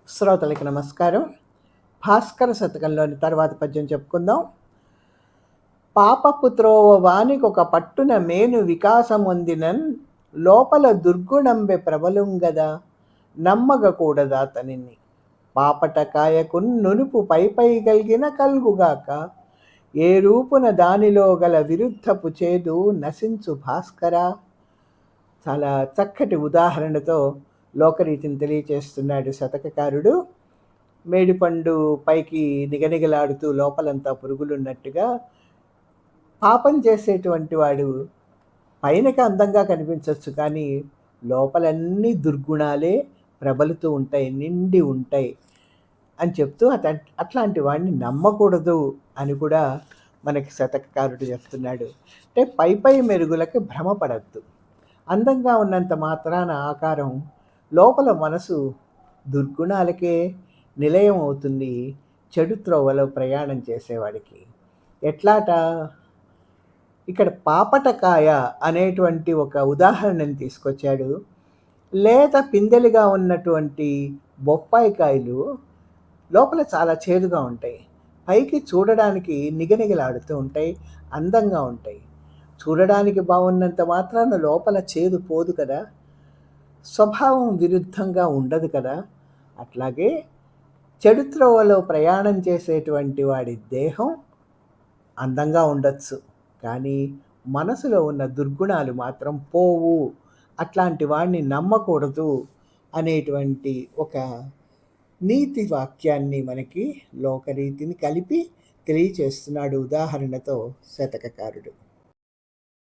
శ్రోతలకి నమస్కారం. భాస్కర శతకంలోని తర్వాత పద్యం చెప్పుకుందాం. పాపపు త్రోవ వానికొక పట్టున మేను వికాసమొందినన్ లోపల దుర్గుణంబె ప్రబలుంగదా నమ్మగకూడదాతనిని పాపట కాయకున్ నునుపు పైపై గల్గిన కల్గుగాక ఏ రూపున దానిలో గల విరుద్ధపు చేదు నశించు భాస్కరా. చాలా చక్కటి ఉదాహరణతో లోకరీతిని తెలియచేస్తున్నాడు శతకకారుడు. మేడిపండు పైకి నిగనిగలాడుతూ లోపలంతా పురుగులున్నట్టుగా పాపం చేసేటువంటి వాడు పైనకి అందంగా కనిపించవచ్చు, కానీ లోపలన్నీ దుర్గుణాలే ప్రబలుతూ ఉంటాయి, నిండి ఉంటాయి అని చెప్తూ అట్లాంటి వాడిని నమ్మకూడదు అని కూడా మనకి శతకకారుడు చెప్తున్నాడు. అంటే పై మెరుగులకి భ్రమపడద్దు. అందంగా ఉన్నంత మాత్రాన ఆకారం లోపల మనసు దుర్గుణాలకే నిలయం అవుతుంది చెడు త్రోవలో ప్రయాణం చేసేవాడికి. ఎట్లాట ఇక్కడ పాపటకాయ అనేటువంటి ఒక ఉదాహరణని తీసుకొచ్చాడు. లేత పిందెలుగా ఉన్నటువంటి బొప్పాయి కాయలు లోపల చాలా చేదుగా ఉంటాయి, పైకి చూడడానికి నిగనిగలాడుతూ ఉంటాయి, అందంగా ఉంటాయి. చూడడానికి బాగున్నంత మాత్రాన లోపల చేదు పోదు కదా, స్వభావం విరుద్ధంగా ఉండదు కదా. అట్లాగే చెడు త్రోవలో ప్రయాణం చేసేటువంటి వాడి దేహం అందంగా ఉండొచ్చు, కానీ మనసులో ఉన్న దుర్గుణాలు మాత్రం పోవు. అట్లాంటి వాడిని నమ్మకూడదు అనేటువంటి ఒక నీతి వాక్యాన్ని మనకి లోకరీతిని కలిపి తెలియచేస్తున్నాడు ఉదాహరణతో శతకకారుడు.